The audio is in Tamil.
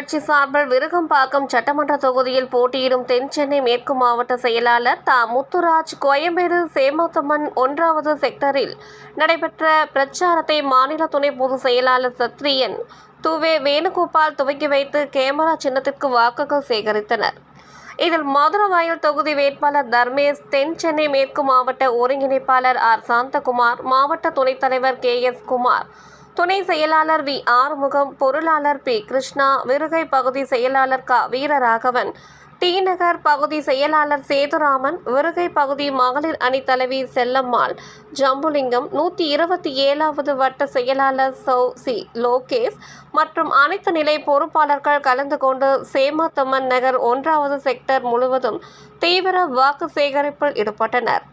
கட்சி சார்பில் விருகம்பாக்கம் சட்டமன்ற தொகுதியில் போட்டியிடும் தென்சென்னை மேற்கு மாவட்ட செயலாளர் முத்துராஜ் கோயம்பேடு சேமத்தம்மன் 1வது செக்டரில் நடைபெற்ற பிரச்சாரத்தை மாநில துணை பொதுச் செயலாளர் சத்ரியன் துவே வேணுகோபால் துவக்கி வைத்து கேமரா சின்னத்திற்கு வாக்குகள் சேகரித்தனர். இதில் மதுரவாயல் தொகுதி வேட்பாளர் தர்மேஷ், தென் சென்னை மேற்கு மாவட்ட ஒருங்கிணைப்பாளர் ஆர். சாந்தகுமார், மாவட்ட துணைத் தலைவர் KS குமார், துணை செயலாளர் V. ஆறுமுகம், பொருளாளர் P. கிருஷ்ணா, விருகை பகுதி செயலாளர் K. வீரராகவன், டி. நகர் பகுதி செயலாளர் சேதுராமன், விருகை பகுதி மகளிர் அணி தலைவி செல்லம்மாள், ஜம்புலிங்கம், 127வது வட்ட செயலாளர் சௌசி லோகேஷ் மற்றும் அனைத்து நிலை பொறுப்பாளர்கள் கலந்து கொண்டு சேமத்தம்மன் நகர் 1வது செக்டர் முழுவதும் தீவிர வாக்கு சேகரிப்பில் ஈடுபட்டனர்.